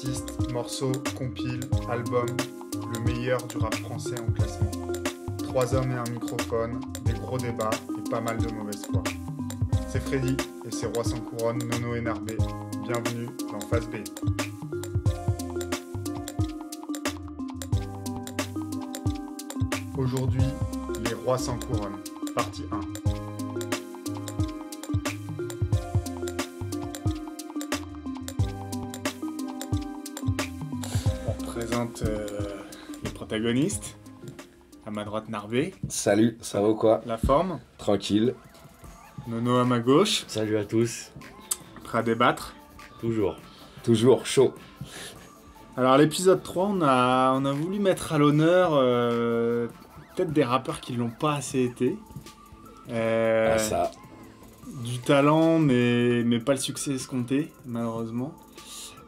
artistes, morceaux, compiles, albums, le meilleur du rap français en classement. 3 hommes et un microphone, des gros débats et pas mal de mauvaise foi. C'est Freddy et ses rois sans couronne, Nono et Narbé. Bienvenue dans Phase B. Aujourd'hui, les rois sans couronne, partie 1. On présente les protagonistes. À ma droite, Narbé. Salut, ça va ou quoi? La forme. Tranquille. Nono à ma gauche. Salut à tous. Prêt à débattre. Toujours. Toujours chaud. Alors l'épisode 3, on a voulu mettre à l'honneur peut-être des rappeurs qui l'ont pas assez été. Ça. Du talent, mais pas le succès escompté, malheureusement.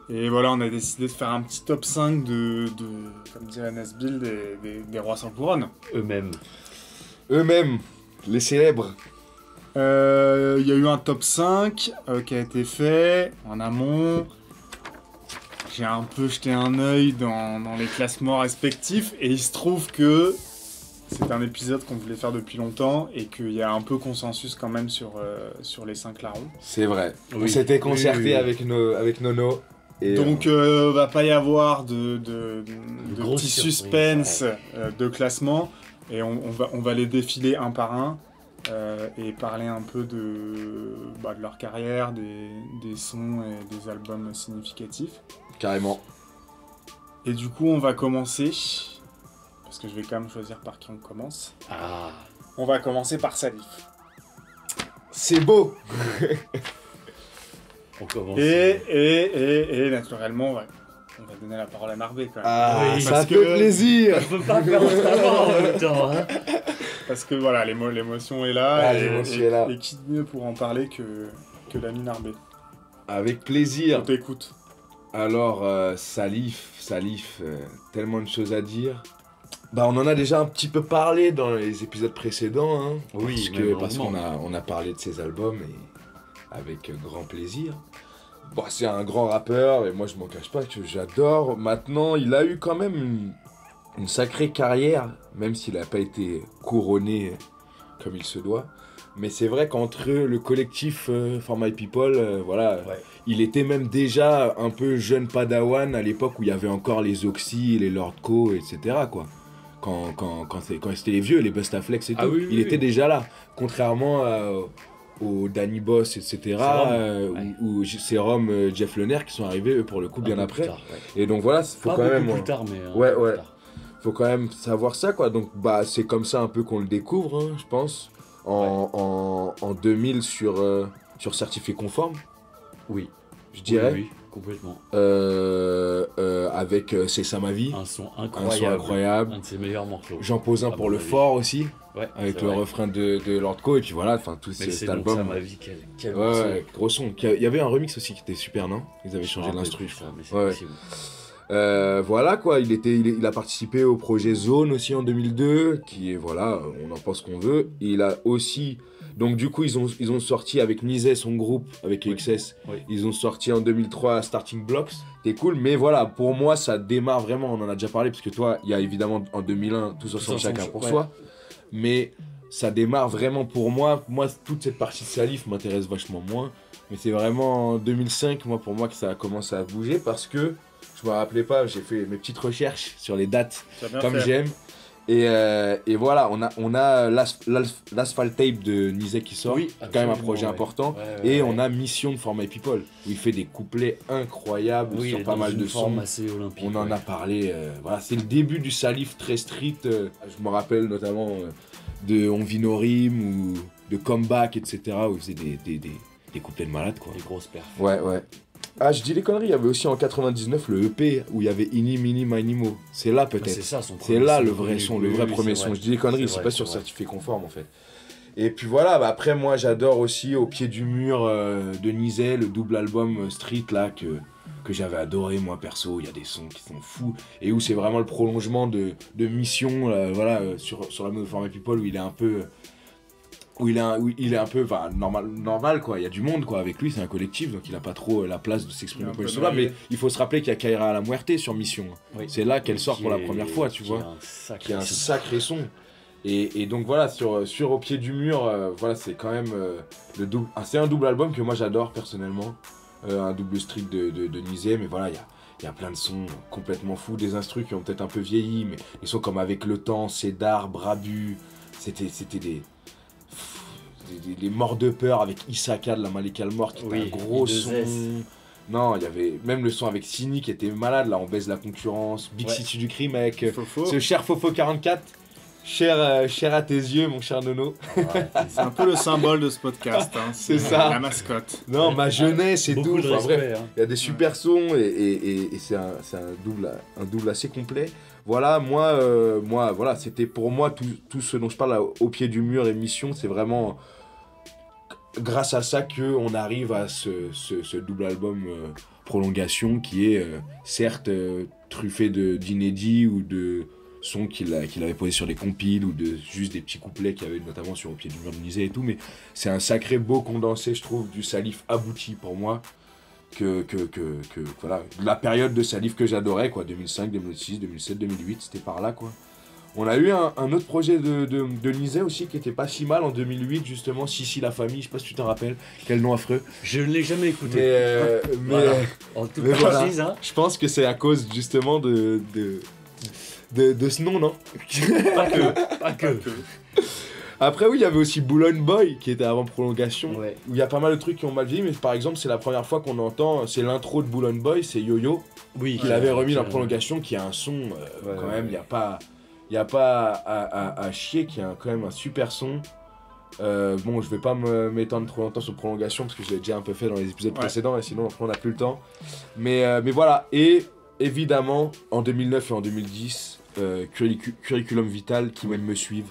Et voilà, on a décidé de faire un petit top 5 comme dirait Nesbill, des rois sans couronne. Eux-mêmes. Eux-mêmes, les célèbres. Il y a eu un top 5 qui a été fait en amont. J'ai un peu jeté un œil dans les classements respectifs et il se trouve que c'est un épisode qu'on voulait faire depuis longtemps et qu'il y a un peu consensus quand même sur les 5 larrons. C'est vrai. Oui. On s'était concerté Oui. avec Nono. Et Donc va pas y avoir de grosses petits surprises, suspense de classement et on va les défiler un par un et parler un peu de leur carrière, des sons et des albums significatifs. carrément. Et du coup on va commencer, parce que je vais quand même choisir par qui on commence. Ah. On va commencer par Salif. C'est beau. On commence. Et naturellement, on va donner la parole à Narbé quand même. Ah, Oui, ça parce fait que- plaisir. Je peux pas faire autrement en même temps. Hein. Parce que voilà, l'émotion est là. Ah, l'émotion est là. Et qui de mieux pour en parler que l'ami Narbé. Avec On plaisir. t'écoute. Alors, Salif, tellement de choses à dire. Bah, on en a déjà un petit peu parlé dans les épisodes précédents, hein, Oui, parce qu'on longuement. on a parlé de ses albums et avec grand plaisir. Bon, c'est un grand rappeur et moi je m'en cache pas que j'adore. Maintenant, il a eu quand même une sacrée carrière, même s'il n'a pas été couronné comme il se doit. Mais c'est vrai qu'entre le collectif For My People, voilà, Ouais. il était même déjà un peu jeune padawan à l'époque où il y avait encore les Oxy, les Lord Co, etc. quoi. Quand c'était les vieux, les Bustaflex et tout, Ah oui, oui, il oui. était déjà là. Contrairement aux Danny Boss, etc. Serum, ouais. Ou Serum, Jeff Lener qui sont arrivés eux, pour le coup Un bien peu après. plus tard, ouais. Et donc voilà, faut Pas quand beaucoup même. plus tard, mais. Ouais, un peu ouais. plus tard. Faut quand même savoir ça, quoi. Donc, bah, c'est comme ça un peu qu'on le découvre, hein, je pense. En 2000 sur Certifié Conforme, Oui. je dirais. Oui, complètement. Avec C'est ça ma vie. Un son Un incroyable. son incroyable. Un de ses meilleurs morceaux. J'en pose un À pour mon le avis. fort aussi, Ouais, avec c'est le vrai. refrain de Lord Co. Et puis voilà, enfin, tout Mais cet c'est donc album. ça ma vie. Quel Ouais, morceau. ouais, gros son. Il y avait un remix aussi qui était super, non? Ils avaient Je changé me rappelle l'instru, plus je ça, crois. mais c'est Ouais, ouais. possible. Voilà quoi, il a participé au projet Zone aussi en 2002, qui est voilà, on en pense qu'on veut. Il a aussi, donc du coup ils ont sorti avec Nizet, son groupe, avec Oui. XS, Oui. ils ont sorti en 2003 Starting Blocks, c'est cool, mais voilà, pour moi ça démarre vraiment, on en a déjà parlé, parce que toi, il y a évidemment en 2001 Tous ensemble chacun pour ouais. soi, mais ça démarre vraiment pour moi, toute cette partie de Salif m'intéresse vachement moins, mais c'est vraiment en 2005, pour moi que ça a commencé à bouger, parce que je me rappelais pas, j'ai fait mes petites recherches sur les dates Tu as bien comme fait. j'aime. Et voilà, on a l'Asphalt Tape de Nizek qui sort, Oui, qui est quand même un absolument, projet ouais. important. Ouais, Et ouais. on a Mission de For My People, où il fait des couplets incroyables Oui, sur il est pas dans mal une de forme sons. assez olympique. On en ouais. a parlé, voilà, c'est le début du Salif très street. Je me rappelle notamment de On vit nos rimes ou de Comeback, etc. où il faisait des couplets de malade, quoi. Des grosses perfs. Ouais. Ah, je dis les conneries, il y avait aussi en 99 le EP où il y avait Ini, Mini, Minimo. C'est là peut-être. C'est ça son C'est premier là son le vrai connu. son, le Oui, vrai oui, premier c'est son. vrai. Je dis les conneries, c'est vrai, pas sur vrai. certifié conforme en fait. Et puis voilà, bah après moi j'adore aussi Au pied du mur de Nizet, le double album Street là que j'avais adoré moi perso. Il y a des sons qui sont fous et où c'est vraiment le prolongement de Mission, voilà, sur la mode For My People où il est un peu où il est un peu normal quoi, il y a du monde quoi avec lui, c'est un collectif donc il a pas trop la place de s'exprimer comme il se doit, mais il faut se rappeler qu'il y a Kaira La Muerte sur Mission. Oui. C'est là qu'elle sort pour la première fois, tu vois, qui est un sacré son. Et donc voilà, sur Au pied du mur, voilà, c'est quand même c'est un double album que moi j'adore personnellement, un double streak de Nizé, mais voilà, il y a plein de sons complètement fous, des instrus qui ont peut-être un peu vieilli, mais ils sont comme Avec le temps, Cédar, Brabu, c'était des morts de peur avec Issaka de la Malika Mort qui était un gros son. Non, il y avait même le son avec Sini qui était malade, là on baise la concurrence, Big City du crime avec ce cher Fofo 44. Cher à tes yeux, mon cher Nono. Ouais, c'est un peu le symbole de ce podcast. Hein. C'est ça. La mascotte. Non, ma jeunesse et tout. Enfin, bref, il y a des super sons et c'est un double assez complet. Voilà, moi voilà, c'était pour moi tout ce dont je parle Au pied du mur et Mission, c'est vraiment grâce à ça qu'on arrive à ce double album prolongation qui est certes truffé d'inédits ou de sons qu'il avait posé sur des compiles ou de juste des petits couplets qu'il y avait notamment sur Au pied du mur de Nizé et tout, mais c'est un sacré beau condensé, je trouve, du Salif abouti pour moi, que voilà, la période de Salif que j'adorais, quoi, 2005, 2006, 2007, 2008, c'était par là, quoi. On a eu un autre projet de Nizé aussi qui était pas si mal en 2008, justement, Sissi la famille, je sais pas si tu t'en rappelles, quel nom affreux. Je ne l'ai jamais écouté. Mais voilà. En toute franchise, hein. Je pense que c'est à cause justement de ce nom, non? Pas que. Après, oui, il y avait aussi Boulogne Boy qui était avant prolongation. Ouais. Où il y a pas mal de trucs qui ont mal vieilli, mais par exemple, c'est la première fois qu'on entend, c'est l'intro de Boulogne Boy, c'est Yo-Yo, Oui, qu'il avait remis dans prolongation, qui a un son, quand même, il n'y a pas à chier, qui a quand même un super son. Bon, je vais pas m'étendre trop longtemps sur prolongation parce que je l'ai déjà un peu fait dans les épisodes précédents et sinon après on n'a plus le temps. Mais voilà, et évidemment en 2009 et en 2010, Curriculum Vital qui même me suivent,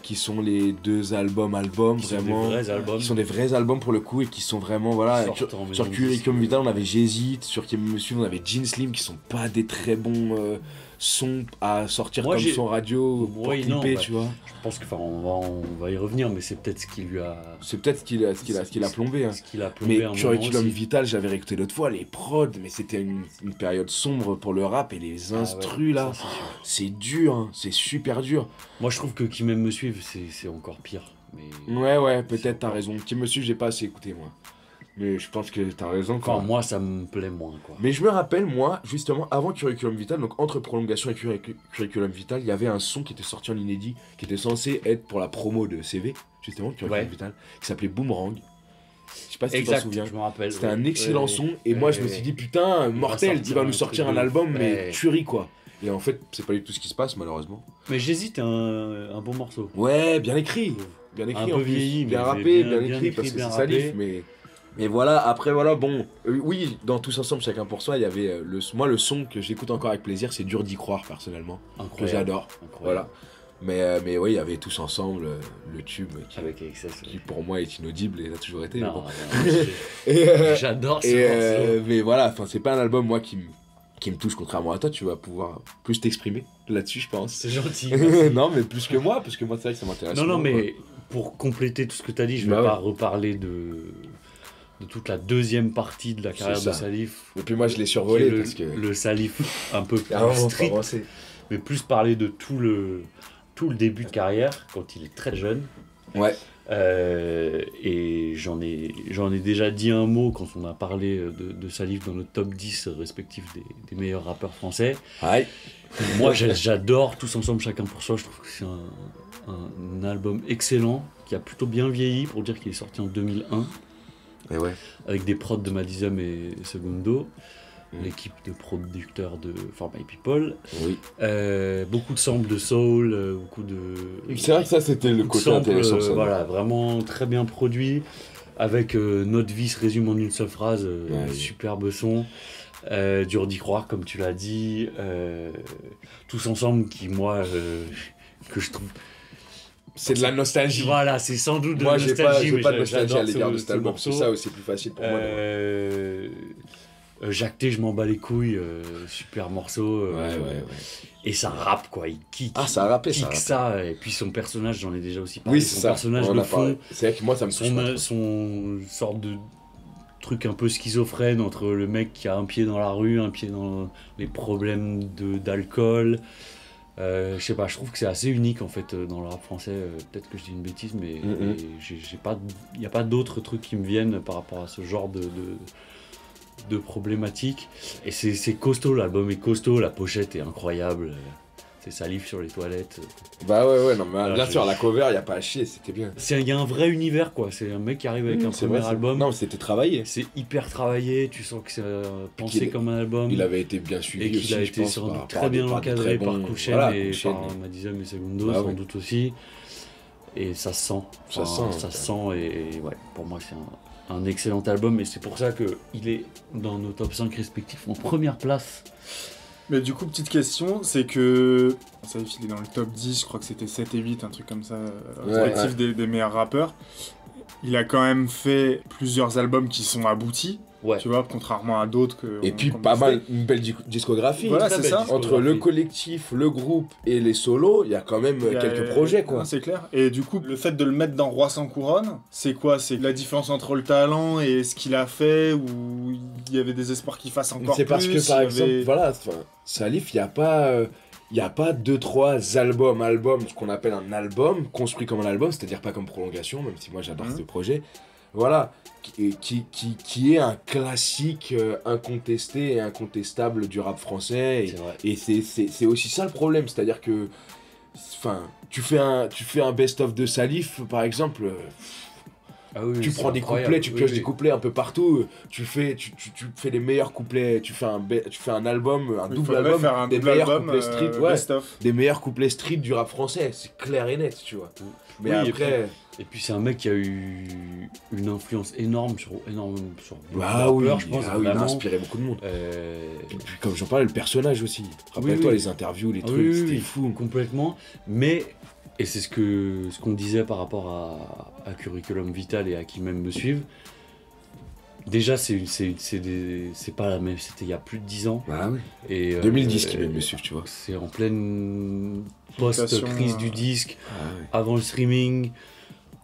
qui sont les deux albums vraiment, qui sont des vrais albums pour le coup et qui sont vraiment voilà. Sur Curriculum Vital on avait J'hésite, sur qui me suivent on avait Jean Slim qui sont pas des très bons son à sortir comme son radio pour clipper, tu vois. Je pense on va y revenir, mais c'est peut-être ce qui lui a... C'est peut-être ce qu'il a plombé. Hein. Ce qu'il a plombé. Mais Curriculum Vital, j'avais réécouté l'autre fois, les prods, mais c'était une période sombre pour le rap et les instrus là. C'est dur, hein, c'est super dur. Moi je trouve que Qui m'aime me suivre, c'est encore pire. Mais... Ouais, peut-être t'as raison. Qui me suit, j'ai pas assez écouté moi. Mais je pense que t'as raison. Enfin, moi, ça me plaît moins, quoi. Mais je me rappelle, moi, justement, avant Curriculum Vital, donc entre Prolongation et Curriculum Vital, il y avait un son qui était sorti en inédit, qui était censé être pour la promo de CV, justement, Curriculum Vital, qui s'appelait Boomerang. Je sais pas si tu t'en souviens. Je me rappelle. C'était un excellent son, et moi, je me suis dit, putain, mortel, il va nous sortir un album, mais tuerie, quoi. Et en fait, c'est pas du tout ce qui se passe, malheureusement. Mais J'hésite, un bon morceau. Ouais, bien écrit. Bien écrit, un peu vieilli, bien rappé, bien écrit, parce que c'est Salif, mais voilà, après voilà, bon, oui, dans Tous Ensemble, Chacun pour Soi, il y avait, moi le son que j'écoute encore avec plaisir, c'est Dur d'y croire, personnellement, que j'adore, voilà. Mais oui, il y avait Tous Ensemble, le tube, qui pour moi est inaudible et l'a toujours été. Non, bon. J'adore ce morceau. Mais voilà, c'est pas un album, moi, qui me touche, contrairement à toi, tu vas pouvoir plus t'exprimer là-dessus, je pense. C'est gentil. Non, mais plus que moi, parce que moi, c'est vrai que ça m'intéresse. Non, mais pour compléter tout ce que tu as dit, je vais pas reparler de toute la deuxième partie de la carrière de Salif. Et puis moi, je l'ai survolé parce que... Le Salif un peu plus strict, mais plus parler de tout le début de carrière, quand il est très jeune. Ouais. Et j'en ai déjà dit un mot quand on a parlé de Salif dans notre top 10 respectif des meilleurs rappeurs français. Ouais. Moi, j'adore Tous Ensemble, Chacun pour Soi. Je trouve que c'est un album excellent, qui a plutôt bien vieilli, pour dire qu'il est sorti en 2001. Et ouais. Avec des prods de Madizum et Segundo, l'équipe de producteurs de For My People. Oui. Beaucoup de samples de soul, beaucoup de... C'est vrai que ça, c'était le côté intéressant. Voilà, vraiment très bien produit, avec Notre vie se résume en une seule phrase, superbe son. Dur d'y croire, comme tu l'as dit. Tous Ensemble, qui, moi, que je trouve... C'est de la nostalgie. Voilà, c'est sans doute de la nostalgie. Moi, j'ai pas de nostalgie à l'égard de cet album. C'est ça, c'est plus facile pour moi. Jacques T, je m'en bats les couilles, super morceau. Ouais. Et ça rappe quoi, il kick. Ah, ça a rappé, ça. Et puis son personnage, j'en ai déjà aussi parlé. Oui, c'est son ça. personnage On en de a parlé. fond, C'est vrai que moi, ça me touche pas trop. son sorte de truc un peu schizophrène entre le mec qui a un pied dans la rue, un pied dans les problèmes d'alcool. Je sais pas, je trouve que c'est assez unique en fait dans le rap français. Peut-être que je dis une bêtise, mais il n'y a pas d'autres trucs qui me viennent par rapport à ce genre de problématiques. Et c'est costaud, l'album est costaud, la pochette est incroyable. C'est Salif sur les toilettes. Bah ouais, non, mais Alors, bien sûr, la cover, y a pas à chier, c'était bien. Il y a un vrai univers quoi, c'est un mec qui arrive avec un C'est premier vrai, album. Non, c'était travaillé. C'est hyper travaillé, tu sens que c'est pensé comme un album. Il avait été bien suivi et qu'il aussi, a je été pense, sans doute par très bien des encadré très par bons- Kouchen voilà, et Kouchen. par Madizem et Segundo Bah sans ouais. doute aussi. Et ça se sent. Ça Ça se sent et ouais, pour moi c'est un excellent album et c'est pour ça qu'il est dans nos top 5 respectifs en première place. Mais du coup, petite question, c'est que... Ça, il est dans le top 10, je crois que c'était 7 et 8, un truc comme ça, respectif des meilleurs rappeurs. Il a quand même fait plusieurs albums qui sont aboutis, Ouais. tu vois, contrairement à d'autres que... Et puis qu'on pas listait. mal, une belle discographie. Voilà, Très c'est belle ça. discographie. Entre le collectif, le groupe et les solos, il y a quand même Il y a- quelques projets, quoi. Non, c'est clair. Et du coup, le fait de le mettre dans Roi sans couronne, c'est quoi? C'est la différence entre le talent et ce qu'il a fait, ou il y avait des espoirs qu'il fasse encore plus? C'est parce que, par il y exemple, avait- voilà, Salif, il n'y a pas... Il n'y a pas 2-3 albums, ce qu'on appelle un album, construit comme un album, c'est-à-dire pas comme prolongation, même si moi j'adore ce projet. Voilà, qui est un classique incontesté et incontestable du rap français. C'est vrai. Et c'est aussi ça le problème, c'est-à-dire que, enfin, tu fais un best-of de Salif, par exemple, Ah oui, tu c'est prends des incroyable. couplets, tu Oui, pioches oui. des couplets un peu partout, tu fais les meilleurs couplets, tu fais un album, un Il double faudrait album, faire un des double meilleurs album couplets street, ouais, best-of. des meilleurs couplets street du rap français, c'est clair et net, tu vois. Mais Oui, après, Et puis c'est un mec qui a eu une influence énorme sur beaucoup bah de oui, rappeurs, je pense, il a vraiment. inspiré beaucoup de monde. Euh, Puis, comme j'en parlais, le personnage aussi. Rappelle-toi oui. les interviews, les Ah trucs, oui, c'était oui, fou. complètement. Mais, et c'est ce qu'on disait par rapport à Curriculum Vital et à qui même me suivent, déjà c'est pas la même, c'était il y a plus de 10 ans. Bah oui. Et, 2010 qui même me suivent, tu vois. C'est en pleine post-crise du disque, Ah ouais. avant le streaming.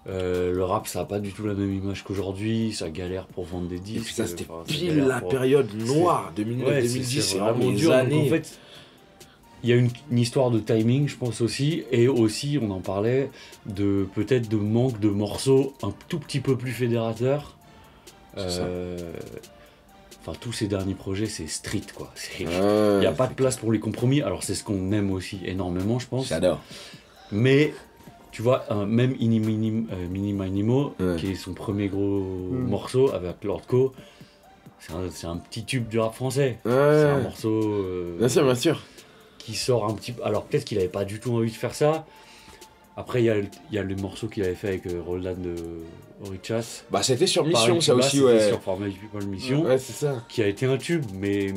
Le rap, ça a pas du tout la même image qu'aujourd'hui, ça galère pour vendre des Et disques. puis ça, c'était enfin, ça pile galère la pour- période noire, 2009-2010, c'est vraiment dur. les Donc, années. en fait, il y a une histoire de timing, je pense aussi, et aussi, on en parlait, peut-être de manque de morceaux un tout petit peu plus fédérateurs. C'est ça. Enfin, tous ces derniers projets, c'est street, quoi. Il Ah, n'y a pas de place pour les compromis. Alors, c'est ce qu'on aime aussi énormément, je pense. J'adore. Mais, tu vois, même Minimo, Ouais. qui est son premier gros morceau avec Lord Co, c'est un petit tube du rap français. C'est un morceau Bien sûr. qui sort un petit peu. Alors, peut-être qu'il n'avait pas du tout envie de faire ça. Après, il y a le morceau qu'il avait fait avec Roldan de Orichas. Bah c'était sur Pareil, Mission, ça là, aussi, c'était ouais. Sur Format People Mission, Ouais, c'est ça. qui a été un tube, mais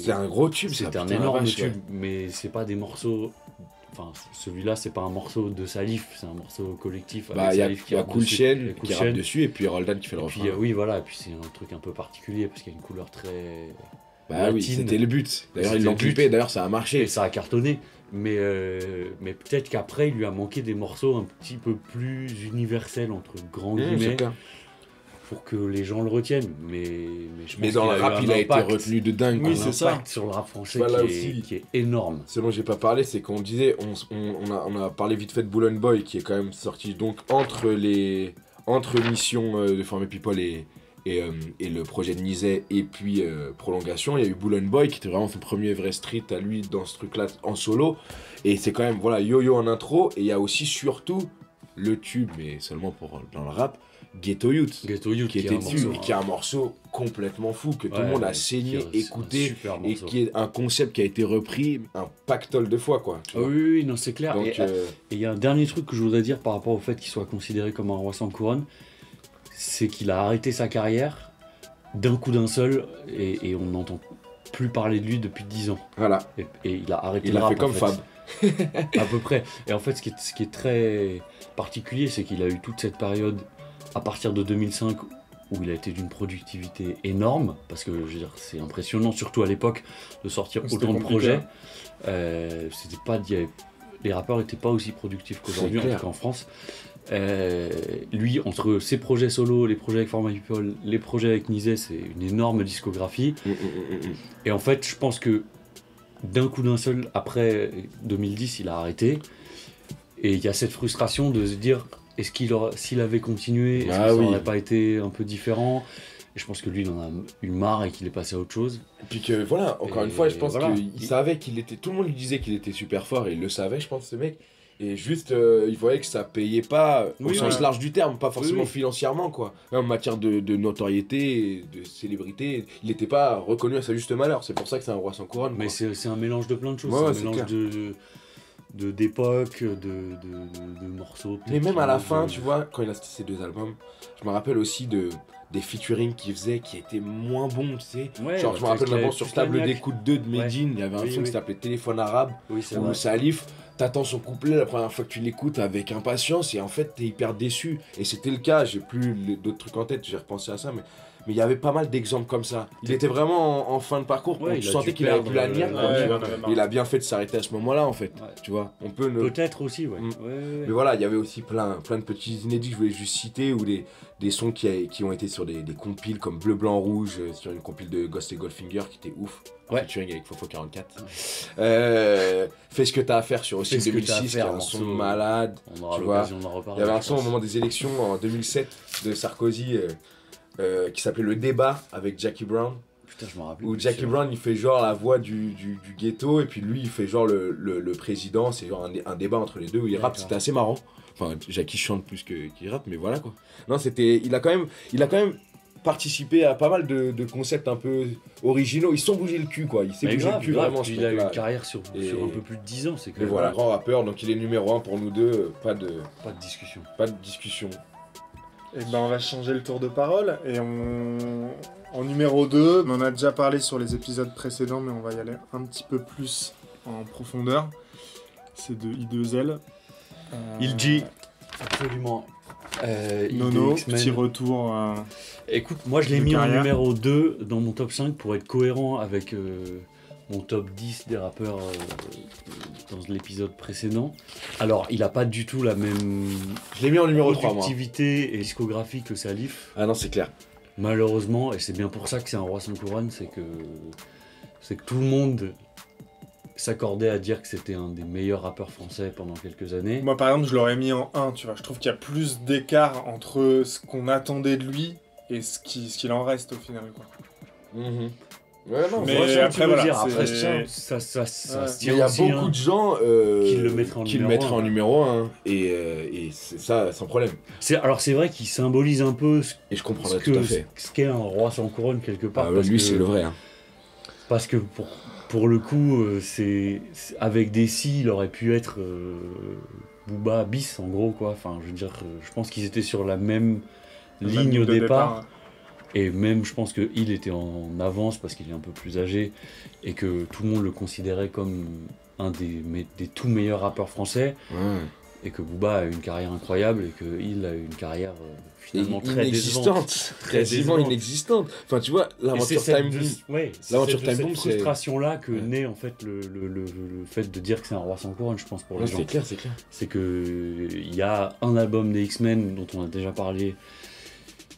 C'est un gros tube, ça. c'était un putain, la énorme vache, tube, ouais. mais c'est pas des morceaux. Enfin, celui-là, c'est pas un morceau de Salif, c'est un morceau collectif. Bah, avec il y a, Salif y a rappe Cool dessus, Chain et Cool qui Chain. rappe dessus, et puis Roldan qui fait le Et refrain. puis, oui, voilà, et puis c'est un truc un peu particulier parce qu'il y a une couleur très. Bah oui, latine. c'était le but. D'ailleurs, C'était ils l'ont le but. clippé, d'ailleurs, ça a Et marché. ça a cartonné. Mais peut-être qu'après, il lui a manqué des morceaux un petit peu plus universels, entre grands C'est guillemets, clair. pour que les gens le retiennent. Mais je pense Mais dans qu'il le eu rap, un il a été impact. retenu de dingue. Oui, quoi. c'est ça. Impact sur le rap français Voilà qui est, aussi. qui est énorme. Ce dont j'ai pas parlé, c'est qu'on disait, on a parlé vite fait de Bull Boy qui est quand même sorti donc entre Mission de Former People et le projet de Nizet et puis Prolongation. Il y a eu Bull Boy qui était vraiment son premier vrai street à lui dans ce truc-là en solo. Et c'est quand même, voilà, Yo-Yo en intro. Et il y a aussi surtout le tube, mais seulement dans le rap, Ghetto Youth. Ghetto Youth Qui est était un dessus, morceau, qui est un morceau complètement fou, que tout le monde a saigné, écouté, et qui est un concept qui a été repris un pactole de fois, quoi. Tu Ah vois. oui, oui, non, c'est clair. Donc, Et il y a un dernier truc que je voudrais dire par rapport au fait qu'il soit considéré comme un roi sans couronne, c'est qu'il a arrêté sa carrière d'un coup d'un seul, et on n'entend plus parler de lui depuis 10 ans. voilà, Et il a arrêté il le a rap, fait comme en Fab. à peu près. Et en fait, ce qui est très particulier, c'est qu'il a eu toute cette période à partir de 2005 où il a été d'une productivité énorme, parce que je veux dire, c'est impressionnant, surtout à l'époque, de sortir C'était autant de compliqué, projets. hein. C'était pas, les rappeurs n'étaient pas aussi productifs qu'aujourd'hui, en tout cas en France. Lui, entre ses projets solo, les projets avec Format People, les projets avec Nizé, c'est une énorme discographie. Et en fait, je pense que d'un coup d'un seul, après 2010, il a arrêté. Et il y a cette frustration de se dire, est-ce s'il avait continué, est-ce que ça n'aurait pas été un peu différent? Et je pense que lui, il en a eu marre et qu'il est passé à autre chose. Et puis que voilà, encore une fois, je pense qu'il savait qu'il était. Tout le monde lui disait qu'il était super fort et il le savait, je pense, ce mec. Et juste, il voyait que ça payait pas au sens large du terme, pas forcément financièrement, quoi. En matière de notoriété, de célébrité, il n'était pas reconnu à sa juste valeur. C'est pour ça que c'est un roi sans couronne. Mais c'est un mélange de plein de choses. Ouais, c'est un mélange d'époque, de morceaux. Mais même à la fin, tu vois, quand il a sorti ses 2 albums, je me rappelle aussi des featuring qu'il faisait qui étaient moins bons, tu sais. Ouais, genre, je me rappelle maintenant sur Table d'écoute 2 de Medine, il y avait un son qui s'appelait Téléphone arabe, où Salif, t'attends son couplet la première fois que tu l'écoutes avec impatience et en fait t'es hyper déçu. Et c'était le cas, j'ai plus d'autres trucs en tête, j'ai repensé à ça, mais il y avait pas mal d'exemples comme ça. Il était vraiment en fin de parcours, tu sentais qu'il avait plus la niaque, il a bien fait de s'arrêter à ce moment-là en fait, tu vois. On peut peut-être aussi, Mais voilà, il y avait aussi plein de petits inédits que je voulais juste citer, ou des sons qui ont été sur des compiles comme Bleu, Blanc, Rouge, sur une compile de Ghost et Goldfinger qui était ouf. Featuring avec Fofo 44. Fais ce que t'as à faire sur aussi 2006, qui est un son malade. On aura l'occasion d'en reparler. Il y avait un son au moment des élections en 2007 de Sarkozy qui s'appelait Le Débat avec Jackie Brown. Putain, je me rappelle. Où Jackie Brown il fait genre la voix du ghetto et puis lui il fait genre le président. C'est genre un débat entre les deux où il rappe. C'était assez marrant. Enfin, Jackie chante plus qu'il rappe, mais voilà quoi. Non, il a quand même participé à pas mal de concepts un peu originaux. Ils se sont bougé le cul quoi. Il s'est bougé le cul vraiment. Il a eu une carrière sur un peu plus de 10 ans. C'est et voilà, grand rappeur, donc il est numéro 1 pour nous deux. Pas de discussion. Pas de discussion. Et ben on va changer le tour de parole et en numéro 2, on en a déjà parlé sur les épisodes précédents, mais on va y aller un petit peu plus en profondeur. C'est de I2L. Ilji, absolument. Nono, petit retour. Écoute, moi je l'ai mis en numéro 2 dans mon top 5 pour être cohérent avec mon top 10 des rappeurs dans l'épisode précédent. Alors, il a pas du tout la même je l'ai mis en numéro 3, productivité et discographie que Salif. Ah non, c'est clair. Malheureusement, et c'est bien pour ça que c'est un roi sans couronne, c'est que tout le monde s'accordait à dire que c'était un des meilleurs rappeurs français pendant quelques années. Moi, par exemple, je l'aurais mis en 1, tu vois. Je trouve qu'il y a plus d'écart entre ce qu'on attendait de lui et ce qu'il en reste au final, quoi. Ouais, non, mais après, voilà. Après, ça se tient. Il y a aussi, beaucoup de gens qui le mettraient en numéro 1. Et c'est ça, sans problème. Alors, c'est vrai qu'il symbolise un peu et je comprendrais tout à fait. Ce qu'est un roi sans couronne, quelque part. Lui, c'est le vrai. Hein. Parce que pour le coup, avec des si, il aurait pu être Booba bis, en gros, quoi. Enfin, je veux dire, je pense qu'ils étaient sur la même ligne au départ. Et même, je pense qu'il était en avance parce qu'il est un peu plus âgé et que tout le monde le considérait comme un des tout meilleurs rappeurs français. Et que Booba a une carrière incroyable et qu'il a une carrière finalement très inexistante. Quasiment inexistante. Enfin, tu vois, l'aventure Time Bomb. L'aventure Time Bomb, c'est cette frustration-là que naît en fait le fait de dire que c'est un roi sans couronne, je pense, pour les gens. C'est clair. C'est qu'il y a un album des X-Men dont on a déjà parlé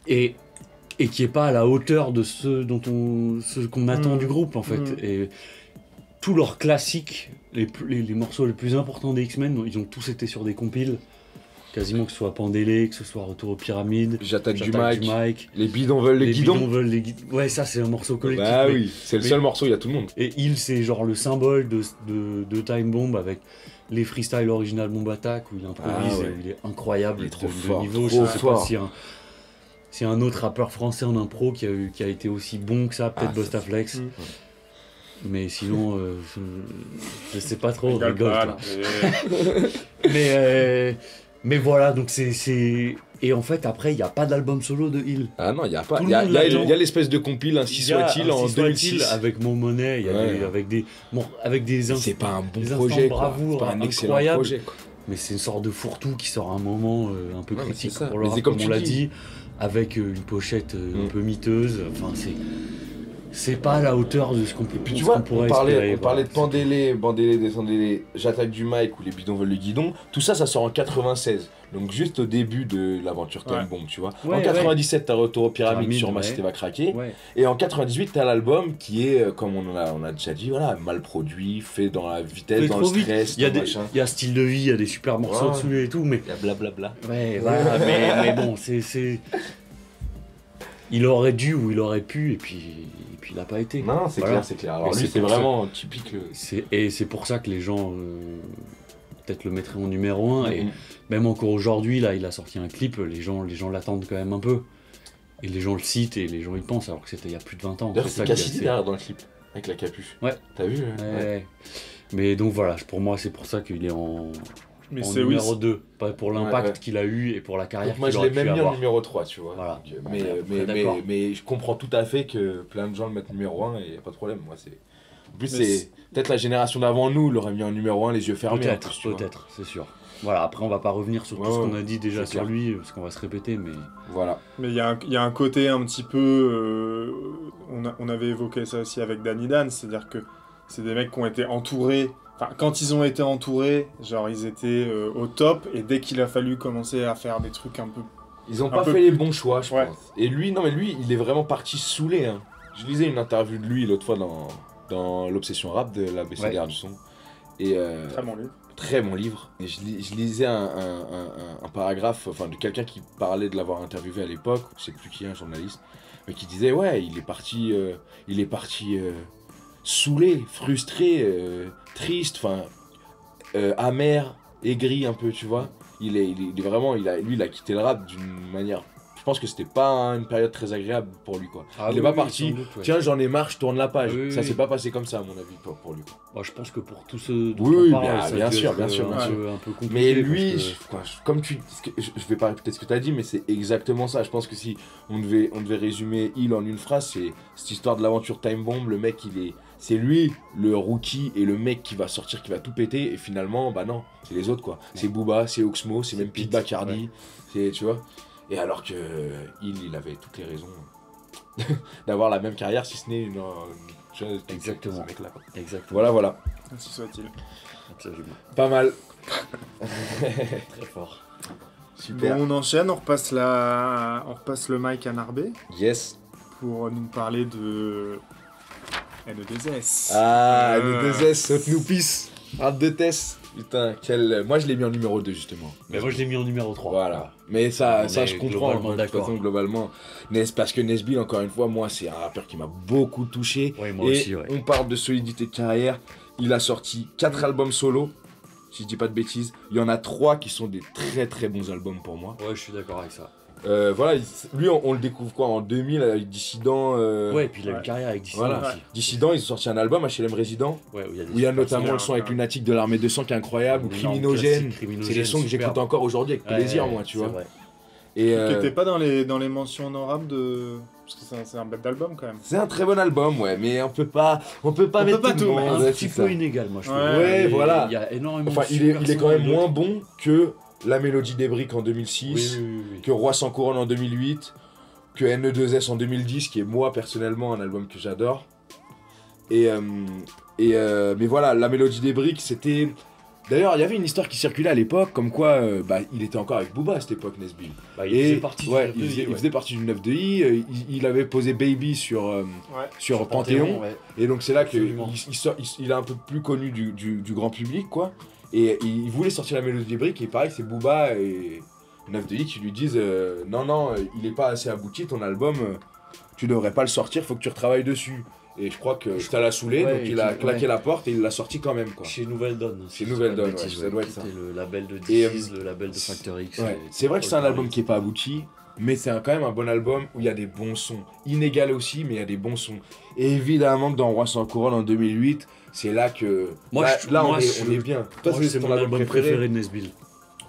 et qui est pas à la hauteur de ce qu'on attend du groupe en fait. Et tous leurs classiques, les morceaux les plus importants des X-Men, ils ont tous été sur des compiles, quasiment que ce soit Pandélé, que ce soit Retour aux Pyramides, J'attaque du mic, les bidons veulent les guidons. Ouais, ça c'est un morceau collectif. Bah oui, c'est le seul morceau, il y a tout le monde. Et c'est genre le symbole de Time Bomb avec les freestyles original Bomb Attack où il improvise et où il est incroyable. Il est trop fort, niveau, trop je sais fort. pas si un autre rappeur français en impro qui a été aussi bon que ça, peut-être Bustaflex. Mais sinon, je sais pas trop, rigole. Mais voilà, donc c'est... Et en fait, après, il n'y a pas d'album solo de Hill. Ah non, il n'y a pas. Il y a l'espèce de compile, ainsi soit-il, en 2006. Avec Mon Money, avec des c'est pas un bon projet, quoi. C'est pas un excellent projet, quoi. Mais c'est une sorte de fourre-tout qui sort à un moment un peu critique pour comme on l'a dit. avec une pochette un peu miteuse. Enfin, c'est pas à la hauteur de ce qu'on peut. Puis tu vois, pourrait on parlait de Pandélé, Descendélé, J'attaque du mic ou Les bidons veulent le guidon. Tout ça, ça sort en 96. Donc juste au début de l'aventure Time Bomb, tu vois. Ouais, en 97, t'as Retour aux pyramides sur ouais. Massive va craquer. Ouais. Et en 98, t'as l'album qui est, comme on a déjà dit, voilà, mal produit, fait dans la vitesse, dans le stress, il y a dans machin. il y a Style de vie, il y a des super morceaux dessus et tout, mais Il y a blablabla. ouais, voilà, mais bon, c'est il aurait dû ou il aurait pu et puis il a pas été. Non, c'est Voilà. clair, c'est clair. Alors Mais lui, c'est pour ça- vraiment typique. Et c'est pour ça que les gens peut-être le mettraient en numéro 1 et même encore aujourd'hui là, il a sorti un clip, les gens l'attendent quand même un peu. Et les gens le citent et les gens y pensent alors que c'était il y a plus de 20 ans. D'ailleurs, ça c'est qui est Cassidy assez- derrière dans le clip, avec la capuche. Ouais. T'as vu Ouais. Mais donc voilà, pour moi c'est pour ça qu'il est en Mais en c'est numéro 2, pas pour l'impact Ouais. qu'il a eu et pour la carrière Donc moi, qu'il je l'ai aurait pu même mis en avoir. numéro 3, tu vois. Voilà. Donc, Après, d'accord. mais je comprends tout à fait que plein de gens le mettent numéro 1 et y a pas de problème. Moi, c'est... En plus, Mais c'est peut-être la génération d'avant nous l'aurait mis en numéro 1 les yeux fermés. en plus, tu vois. Peut-être, c'est sûr. Voilà, après on va pas revenir sur tout ce qu'on a dit déjà c'est sur clair. lui, parce qu'on va se répéter, mais... Voilà. Mais il y a un côté un petit peu... on avait évoqué ça aussi avec Danny Dan, c'est-à-dire que c'est des mecs qui ont été entourés... Enfin, quand ils ont été entourés, genre ils étaient au top, et dès qu'il a fallu commencer à faire des trucs un peu... Ils ont Un pas peu fait les bons choix, je Ouais. pense. Et lui, non mais lui, il est vraiment parti saoulé. Hein. Je lisais une interview de lui l'autre fois dans l'Obsession Rap de la BCDR du son. Et Très bon livre. très bon livre. Et je lisais un paragraphe de quelqu'un qui parlait de l'avoir interviewé à l'époque, je sais plus qui, un journaliste, mais qui disait ouais, il est parti saoulé, frustré, triste, amer, aigri un peu, tu vois. Il est vraiment, il a quitté le rap d'une manière. Je pense que c'était pas une période très agréable pour lui, quoi. Ah il est oui, pas oui, parti, sans doute, ouais. tiens, j'en ai marre, je tourne la page. Oui, ça oui. s'est pas passé comme ça, à mon avis, pour lui. Quoi. Bon, je pense que pour tous ceux dont Oui, on parle, bien ça a bien dû sûr, être, bien sûr, bien un sûr. peu- un peu compliqué. Mais parce lui, que- comme je vais pas répéter ce que tu as dit, mais c'est exactement ça. Je pense que si on devait résumer Il en une phrase, c'est cette histoire de l'aventure Time Bomb. Le mec, c'est lui, le rookie, et le mec qui va sortir, qui va tout péter. Et finalement, bah non, c'est les autres, quoi. C'est Booba, c'est Oxmo, c'est même Pete Bacardi. C'est, tu vois. Et alors que il avait toutes les raisons d'avoir la même carrière, si ce n'est une chose. Exactement. Ce mec-là, quoi. Exactement. Voilà. Ainsi soit-il. Absolument. Pas mal. Très fort. Super. Bon, on enchaîne, on repasse le mic à Narbé Yes. pour nous parler de NE2S. Ah, le 2S, saute-nous pisse. Rap de test. Putain, moi je l'ai mis en numéro 2 justement. Mais moi je l'ai mis en numéro 3. Voilà. Mais ça, On ça est je comprends. globalement De toute d'accord. façon, globalement. Parce que Nesbill, encore une fois, moi c'est un rappeur qui m'a beaucoup touché. Ouais, moi Et aussi, ouais. on parle de solidité de carrière. Il a sorti 4 albums solo. Si je dis pas de bêtises. Il y en a 3 qui sont des très très bons albums pour moi. Ouais, je suis d'accord avec ça. Voilà, lui on le découvre quoi en 2000 avec Dissident. Ouais, et puis il a une ouais. carrière avec Dissident Voilà. aussi. Dissident, ils ont sorti un album, HLM Résident. Ouais, où il y a, des Où il y a super notamment sons. le son avec Lunatic de l'Armée 200 qui est incroyable, ou Un énorme Criminogène. classique, Criminogène, C'est des sons que superbe. j'écoute encore aujourd'hui avec plaisir, Ouais, moi, tu c'est vois. vrai. Et Qui était pas dans les mentions honorables de... Parce que c'est un bête d'album quand même. c'est un très bon album, ouais, mais on peut pas mettre pas tout le tout, monde, Un ouais, petit c'est peu ça. inégal, moi je trouve. Ouais, voilà. Il y a énormément Enfin, de il est super quand même sons, moins d'autres. bon que La Mélodie des Briques en 2006, Oui. que Roi sans couronne en 2008, que NE2S en 2010, qui est moi personnellement un album que j'adore. Mais voilà, La Mélodie des Briques, c'était... D'ailleurs, il y avait une histoire qui circulait à l'époque, comme quoi il était encore avec Booba à cette époque, Nesbill. Bah, il faisait partie du 9 de I, il faisait partie du 9 de I, il avait posé Baby sur Panthéon, ouais. et donc c'est là Absolument. qu'il est un peu plus connu du grand public, quoi. Et il voulait sortir La Mélodie des Briques, et pareil, c'est Booba et 9 de I qui lui disent non, il est pas assez abouti, ton album, tu devrais pas le sortir, faut que tu retravailles dessus. Et je crois que ça l'a saoulé, Ouais, donc il a et claqué ouais. la porte et il l'a sorti quand même, quoi. Chez Nouvelle Donne. Chez Nouvelle Donne, Bêtise, ouais, ça doit être ça. C'était le label de Et, Disease, le label de Factor X. Ouais. et- C'est vrai que c'est un Paul album Paris. qui est pas abouti, mais c'est quand même un bon album où il y a des bons sons. Inégal aussi, mais il y a des bons sons. Et évidemment que dans Roi sans couronne en 2008, c'est là que... Moi, on est bien. Toi, Moi, c'est mon album préféré de Nesbill.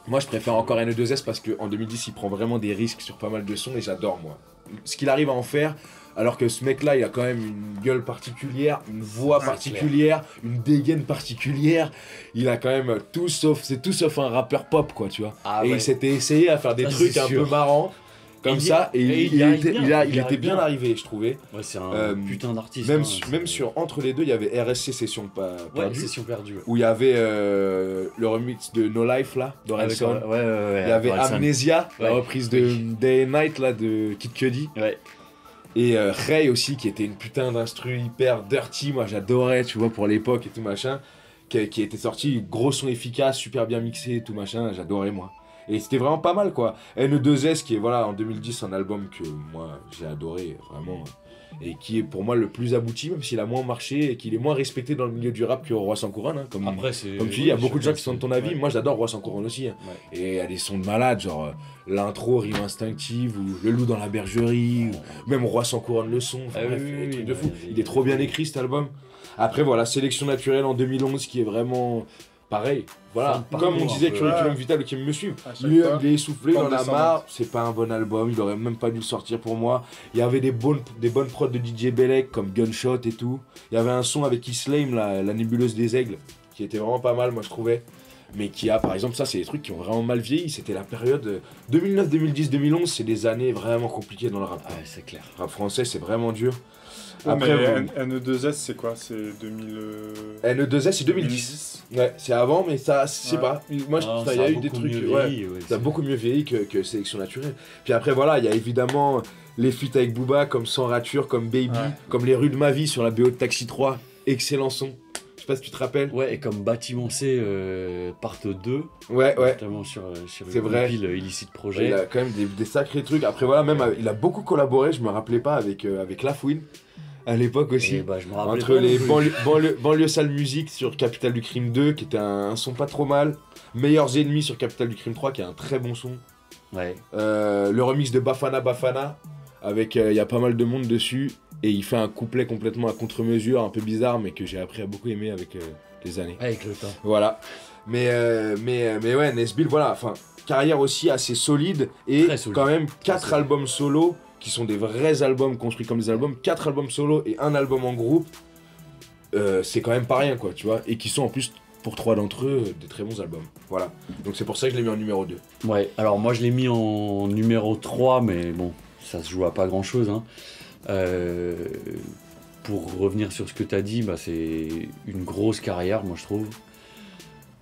Moi, je préfère encore NE2S parce qu'en 2010, il prend vraiment des risques sur pas mal de sons et j'adore, moi. Ce qu'il arrive à en faire, alors que ce mec-là, il a quand même une gueule particulière, une voix Ouais, particulière, une dégaine particulière. Il a quand même c'est tout sauf un rappeur pop, quoi, tu vois. Ah et ouais. il s'était essayé à faire des Ça, trucs c'est un sûr. peu marrants. comme ça, et il était bien arrivé, je trouvais. Ouais, c'est un putain d'artiste. Même sur entre les deux, il y avait RSC Session Perdue. Session Perdue. Où il y avait le remix de No Life là, d'Orelsan. Ouais. Il y avait Amnesia, la reprise de Day and Night là de Kid Cudi. Ouais. Et Ray aussi, qui était une putain d'instru hyper dirty, moi j'adorais, tu vois, pour l'époque et tout machin. Qui était sorti, gros son efficace, super bien mixé et tout machin, j'adorais moi. Et c'était vraiment pas mal quoi. NE2S qui est voilà en 2010 un album que moi j'ai adoré vraiment. Et qui est pour moi le plus abouti, même s'il a moins marché et qu'il est moins respecté dans le milieu du rap que Roi sans couronne. Hein, comme tu dis, il y a beaucoup de gens qui sont de ton avis. Ouais. Moi j'adore Roi sans couronne aussi. Hein. Ouais. Et il y a des sons de malade, genre l'intro Rime Instinctive ou Le loup dans la bergerie, ou même Roi sans couronne le son. Enfin, bref, des trucs de fou. Il est trop bien écrit cet album. Après voilà, Sélection naturelle en 2011 qui est vraiment pareil. Voilà, comme on disait Curriculum Vitae qui me suit. Lui, il est essoufflé, il en a marre. C'est pas un bon album, il aurait même pas dû le sortir pour moi. Il y avait des bonnes prods de DJ Belek comme Gunshot et tout. Il y avait un son avec Islame, la nébuleuse des aigles, qui était vraiment pas mal, moi je trouvais. Mais qui a, par exemple, ça c'est des trucs qui ont vraiment mal vieilli. C'était la période 2009, 2010, 2011, c'est des années vraiment compliquées dans le rap. Ouais, c'est clair. Le rap français, c'est vraiment dur. Après, NE2S, c'est quoi? C'est 2000... NE2S, c'est 2010. Ouais, c'est avant, mais ça, je sais pas. Moi, il y a eu des trucs... ça a beaucoup mieux vieilli que Sélection naturelle. Puis après, voilà, il y a évidemment les feats avec Booba, comme Sans rature, comme Baby, comme Les rues de ma vie sur la BO de Taxi 3. Excellent son. Je sais pas si tu te rappelles. Ouais, et comme Bâtiment C, part 2. Ouais. Notamment sur le compil Illicite Projet. Il a quand même des sacrés trucs. Après, voilà, même, il a beaucoup collaboré, je me rappelais pas, avec Lafouine. À l'époque aussi, je me rappelle entre les banlieue sale musique sur Capital du Crime 2 qui était un son pas trop mal, Meilleurs ennemis sur Capital du Crime 3 qui est un très bon son, le remix de Bafana avec il y a pas mal de monde dessus et il fait un couplet complètement à contre-mesure un peu bizarre mais que j'ai appris à beaucoup aimer avec les années. Avec le temps. Voilà, mais ouais, Nesbill, voilà, enfin carrière aussi assez solide et quand même 4 albums solo qui sont des vrais albums construits comme des albums, 4 albums solo et un album en groupe, c'est quand même pas rien quoi, tu vois, et qui sont en plus, pour 3 d'entre eux, des très bons albums. Voilà, donc c'est pour ça que je l'ai mis en numéro 2. Ouais, alors moi je l'ai mis en numéro 3, mais bon, ça se joue à pas grand chose. Hein. Pour revenir sur ce que t'as dit, c'est une grosse carrière, moi je trouve.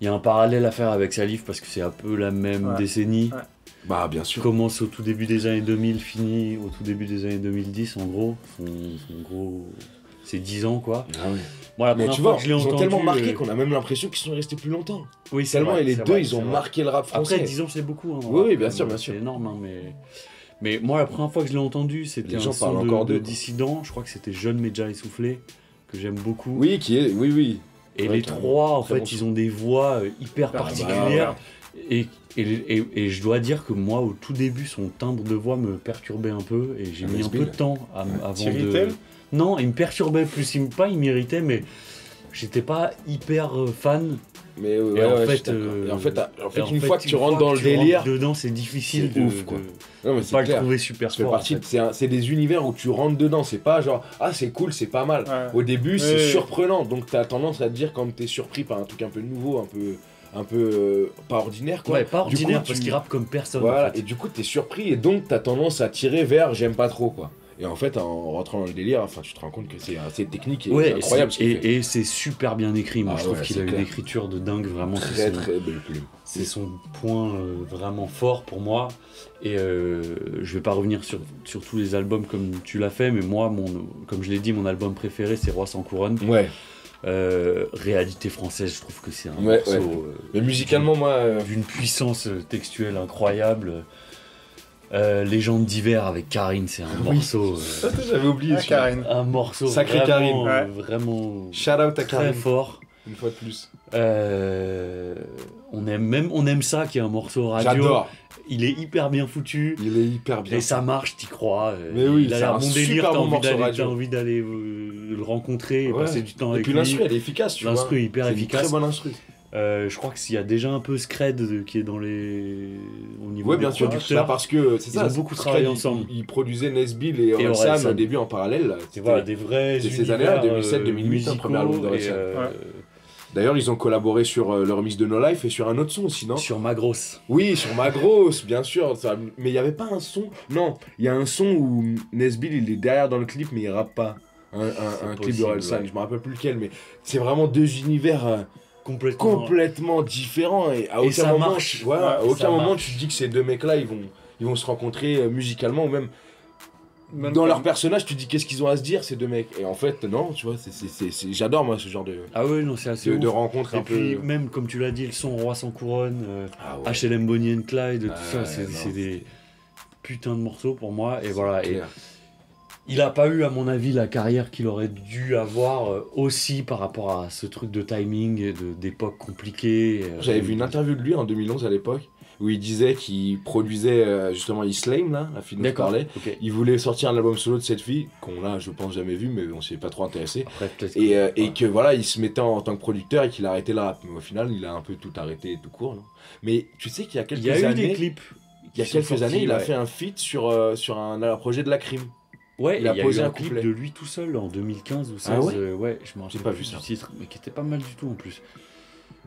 Il y a un parallèle à faire avec Salif parce que c'est un peu la même décennie. Ouais. Bah bien sûr. Commence au tout début des années 2000, finit au tout début des années 2010 en gros. Son gros, c'est 10 ans quoi. Ah oui. Moi, mais tu vois, ils ont tellement marqué qu'on a même l'impression qu'ils sont restés plus longtemps. Oui, c'est tellement vrai, et les deux ils ont marqué le rap français. Après 10 ans c'est beaucoup. Hein, oui, bien sûr. C'est énorme hein, mais moi la première fois que je l'ai entendu c'était un son de Dissident, je crois que c'était Jeune Média Essoufflé, que j'aime beaucoup. Oui, oui. Et les trois en fait ils ont des voix hyper particulières. Et je dois dire que moi, au tout début, son timbre de voix me perturbait un peu et j'ai mis un peu de temps avant de... Non, il me perturbait plus, il m'irritait, mais j'étais pas hyper fan. Mais en fait, une fois que tu rentres dans le délire, dedans, c'est difficile de ouf, quoi. Non, mais pas le trouver super fort. C'est des univers où tu rentres dedans, c'est pas genre c'est cool, c'est pas mal. Ouais. Au début, c'est surprenant, donc t'as tendance à te dire quand t'es surpris par un truc un peu nouveau, un peu pas ordinaire quoi. Ouais, pas ordinaire parce qu'il rappe comme personne. Voilà, en fait. Et du coup t'es surpris et donc t'as tendance à tirer vers j'aime pas trop quoi. Et en fait en rentrant dans le délire, tu te rends compte que c'est technique et incroyable. Et c'est super bien écrit. Moi je trouve qu'il a une écriture de dingue vraiment. Très belle plume. C'est son point vraiment fort pour moi. Et je vais pas revenir sur tous les albums comme tu l'as fait, mais moi comme je l'ai dit, mon album préféré c'est Roi sans couronne. Ouais. Réalité française, je trouve que c'est un morceau mais musicalement d'une puissance textuelle incroyable. Légende d'hiver avec Karine, c'est un morceau j'avais oublié Karine. Un morceau sacré vraiment, Karine vraiment shout out à Karine, très fort une fois de plus. On aime ça qui est un morceau radio. J'adore. Il est hyper bien foutu. Il est hyper bien. Et ça marche, t'y crois. Mais oui, il a l'air bon délire, t'as envie d'aller le rencontrer et passer du temps avec lui. Et puis l'instru, elle est efficace, tu vois. L'instru est hyper efficace. C'est une très bonne instru. Je crois qu'il y a déjà un peu Scred qui est au niveau bien sûr, producteurs. Parce que c'est ça, ils ont beaucoup travaillé ensemble. Ils produisaient Nesbill et Orelsan au début en parallèle. Voilà, des vrais univers ces années-là, 2007-2008, premier album d'Orelsan. D'ailleurs, ils ont collaboré sur le remix de No Life et sur un autre son aussi, non? Sur ma grosse. Oui, sur Ma Grosse, bien sûr. Mais il n'y avait pas un son. Non, il y a un son où Nesbill il est derrière dans le clip, mais il rappe pas. Un clip de Orelsan, ouais. je me rappelle plus lequel, mais c'est vraiment deux univers complètement différents. Et à aucun ça moment, marche. Voilà, à Ouais, aucun ça moment marche. tu te dis que ces deux mecs-là, ils vont se rencontrer musicalement ou même. Même Dans pas. leur personnage, tu te dis qu'est-ce qu'ils ont à se dire ces deux mecs. Et en fait, non, tu vois, j'adore moi ce genre Ah ouais, non, c'est assez de ouf. rencontres Et un puis, peu. même comme tu l'as dit, le son Roi sans couronne, Ah ouais. HLM Bonnie and Clyde, tout Ouais, ça, c'est non. des putains de morceaux pour moi. Et voilà. Et Clair. il a pas eu, à mon avis, la carrière qu'il aurait dû avoir aussi par rapport à ce truc de timing, et d'époque compliquée. J'avais vu une interview de lui en 2011 à l'époque où il disait qu'il produisait justement Islame, là, la fille dont je D'accord. parlais. Ok. Il voulait sortir un album solo de cette fille, qu'on a, je pense, jamais vu, mais on s'y est pas trop intéressé. Après, peut-être Et que voilà, il se mettait en tant que producteur et qu'il a arrêté le rap. Mais au final, il a un peu tout arrêté tout court. Non, mais tu sais qu'il y a quelques il y a eu années, des clips. il y a qui quelques sont sortis, années, il a ouais. fait un feat sur un projet de la crime. Ouais, il a il y a posé eu un un clip couplet. de lui tout seul en 2015 ou 16. Ah ouais ouais, je me rappelle pas plus vu du ça. titre, mais qui était pas mal du tout en plus.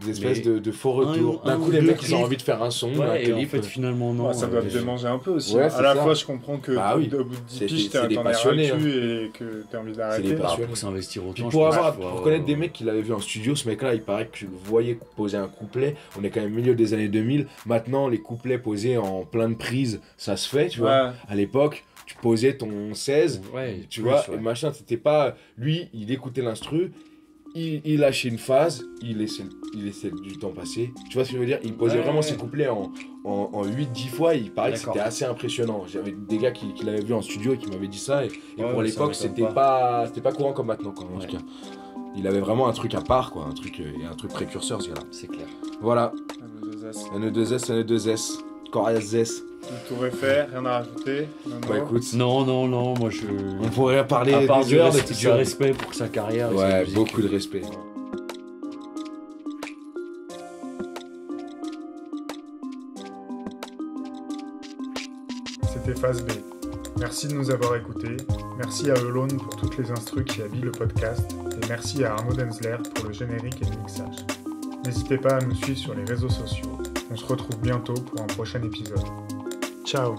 Des espèces Mais de faux retours. un D'un coup, ou les deux mecs, ils ont clips. envie de faire un son, un Ouais, et en clip. fait, finalement, non. Ouais, ça doit te euh, démanger un peu aussi. Ouais, À c'est la ça. fois, je comprends que Bah oui. au bout de 10 C'est piges, des t'en es passionnés, ras le cul et que t'as envie des d'arrêter. passionnés. bah, pour s'investir autant. Puis je pour pense qu'il faut connaître des mecs qu'il avait vu en studio, ce mec-là, il paraît que tu le voyais poser un couplet. On est quand même au milieu des années 2000. Maintenant, les couplets posés en plein de prises, ça se fait, tu vois. Ouais. À l'époque, tu posais ton 16, Ouais, tu plus, vois, ouais. et machin, c'était pas. Lui, il écoutait l'instru, il lâchait une phase, il laissait du temps passer. Tu vois ce que je veux dire? Il posait Ouais, vraiment ouais. ses couplets en 8-10 fois, et il paraît que D'accord. c'était assez impressionnant. J'avais des gars qui l'avaient vu en studio et qui m'avaient dit ça, et Ouais, pour ça l'époque, m'étonne c'était pas courant comme maintenant, quoi, en Ouais. tout cas. Il avait vraiment un truc à part, quoi, un truc précurseur, ce gars-là. C'est clair. Voilà, NE2S. NE2S, NE2S, Corias Z. Le tour est fait, rien à rajouter. Non, Bah non. écoute, Non, moi je. on pourrait parler À part des heures de tout du ça. respect pour sa carrière. et sa Ouais, musique. beaucoup de respect. C'était Phase B. Merci de nous avoir écoutés. Merci à Alone pour toutes les instrus qui habillent le podcast. Et merci à Arnaud Denzler pour le générique et le mixage. N'hésitez pas à nous suivre sur les réseaux sociaux. On se retrouve bientôt pour un prochain épisode. Ciao!